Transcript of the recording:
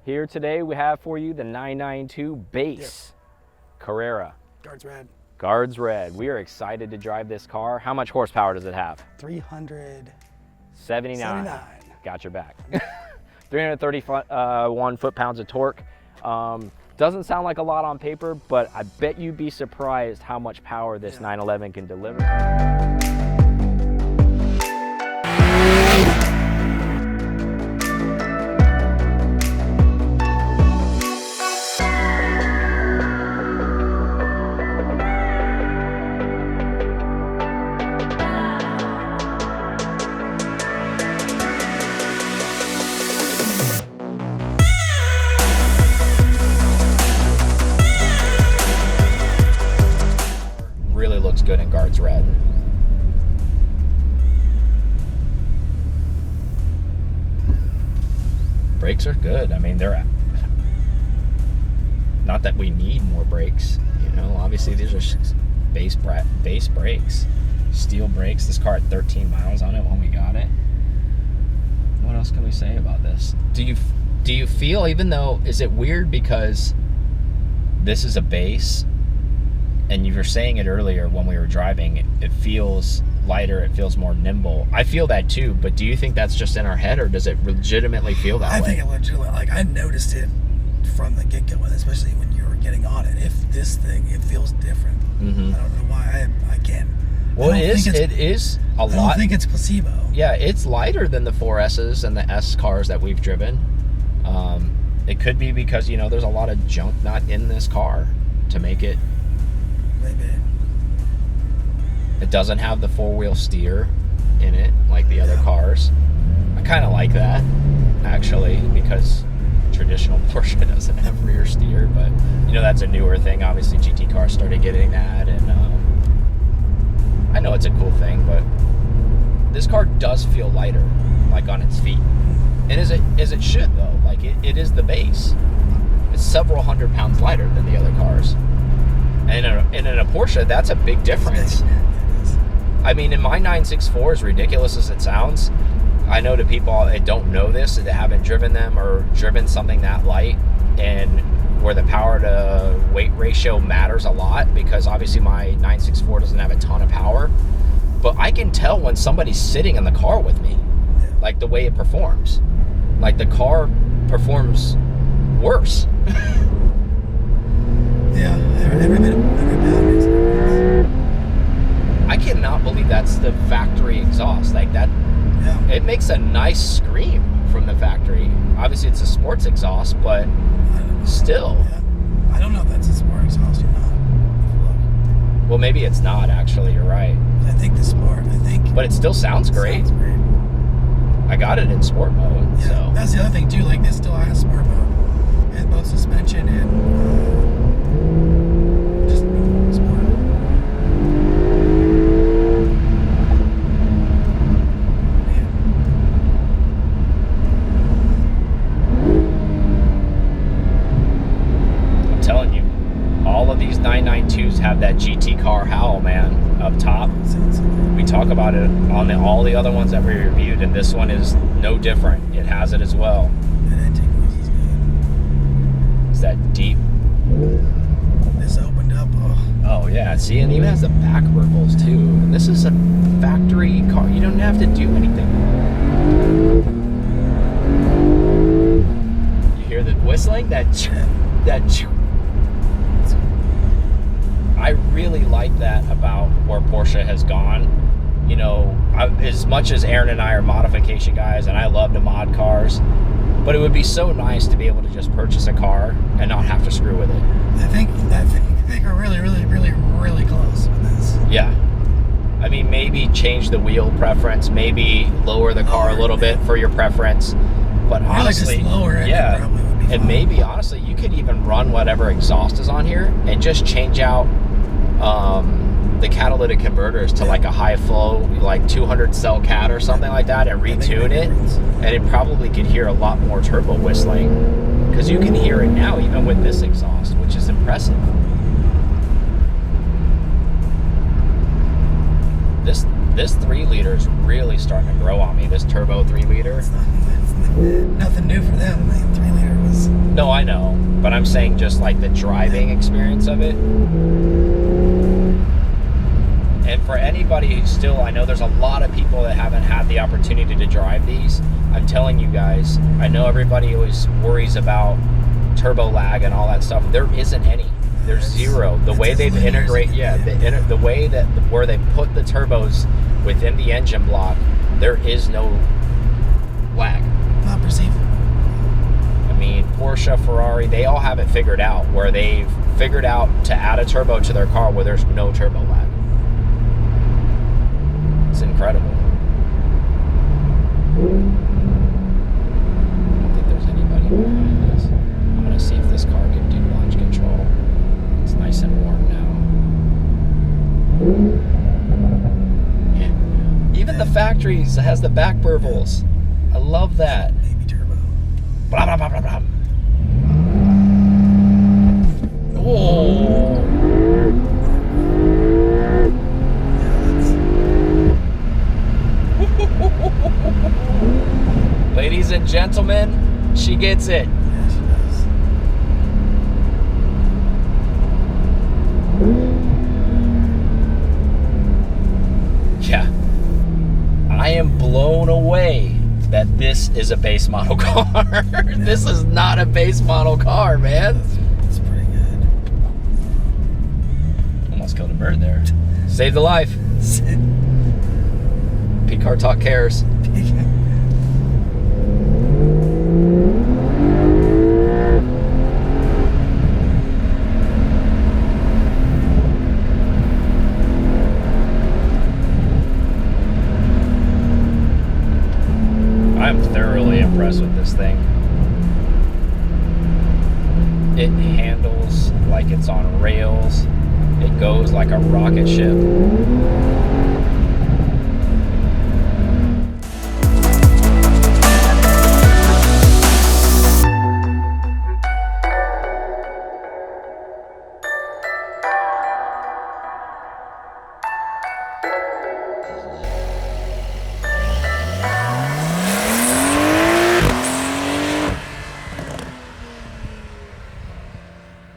Here today we have for you the 992 base Carrera. Guards red. Guards red. We are excited to drive this car. How much horsepower does it have? 379. Got your back. 331 foot-pounds of torque. Doesn't sound like a lot on paper, but I bet you'd be surprised how much power this 911 can deliver. Really looks good in Guards red. Brakes are good. I mean, they're not that we need more brakes. You know, obviously these are base brakes, steel brakes. This car had 13 miles on it when we got it. What else can we say about this? Do you feel, even though, is it weird because this is a base? And you were saying it earlier when we were driving, it feels lighter, it feels more nimble. I feel that too, but do you think that's just in our head, or does it legitimately feel that way? I think it legitimately, like, I noticed it from the get-go, especially when you were getting on it. If this thing, it feels different. Mm-hmm. I don't know why, I can't. Well, it is a lot. I don't think it's placebo. Yeah, it's lighter than the 4S's and the S cars that we've driven. It could be because, you know, there's a lot of junk not in this car to make it. Maybe. It doesn't have the four-wheel steer in it like the other cars. I kind of like that, actually, because traditional Porsche doesn't have rear steer, but, you know, that's a newer thing. Obviously, GT cars started getting that, and I know it's a cool thing, but this car does feel lighter, like, on its feet. And as it should, though. Like, it is the base. It's several hundred pounds lighter than the other cars. And in a Porsche, that's a big difference. I mean, in my 964, as ridiculous as it sounds, I know to people that don't know this, that haven't driven them or driven something that light, and where the power to weight ratio matters a lot, because obviously my 964 doesn't have a ton of power, but I can tell when somebody's sitting in the car with me, like the way it performs. Like, the car performs worse. Yeah, every pound makes a difference. I cannot believe that's the factory exhaust. Like that, It makes a nice scream from the factory. Obviously, it's a sports exhaust, but still. Yeah. I don't know if that's a sport exhaust or not. Well, maybe it's not, actually. You're right. I think the sport, But it still sounds great. I got it in sport mode. Yeah, so that's the other thing, too. Like, this still has sport mode. And both suspension and just sport. Man. I'm telling you, all of these 992s have that GT car howl, man, up top. We talk about it on all the other ones that we reviewed, and this one is no different. It has it as well. It's that deep. This opened up. Oh yeah, see, and even has the back burbles too. And this is a factory car. You don't have to do anything. You hear the whistling? That. I really like that about where Porsche has gone. You know, as much as Aaron and I are modification guys, and I love to mod cars, but it would be so nice to be able to just purchase a car and not have to screw with it. I think we're really, really, really, really close with this. Yeah. I mean, maybe change the wheel preference, maybe lower the car a little bit for your preference. But honestly, just lower it, yeah. Probably would be fine. And maybe, honestly, you could even run whatever exhaust is on here and just change out the catalytic converters to like a high flow, like 200 cell cat or something like that, and retune it, and it probably could hear a lot more turbo whistling, because you can hear it now even with this exhaust, which is impressive. This 3 liter is really starting to grow on me. This turbo 3 liter. It's nothing new for them. The 3 liter was No, I know, but I'm saying just like the driving experience of it. And for anybody who's still, I know there's a lot of people that haven't had the opportunity to drive these. I'm telling you guys, I know everybody always worries about turbo lag and all that stuff. There isn't any. There's zero. The way they've integrated, the way that where they put the turbos within the engine block, there is no lag. Not perceivable. I mean, Porsche, Ferrari, they all have it figured out, where they've figured out to add a turbo to their car where there's no turbo lag. It's incredible. I don't think there's anybody behind us. I'm going to see if this car can do launch control. It's nice and warm now. Yeah. Even the factories has the back burbles. I love that. Baby turbo. Blah, blah, blah, blah, blah. Oh. Ladies and gentlemen, she gets it. Yeah, she does. Yeah. I am blown away that this is a base model car. This is not a base model car, man. It's pretty good. Almost killed a bird there. Saved the life. P-Car Talk cares. I'm thoroughly impressed with this thing. It handles like it's on rails. It goes like a rocket ship.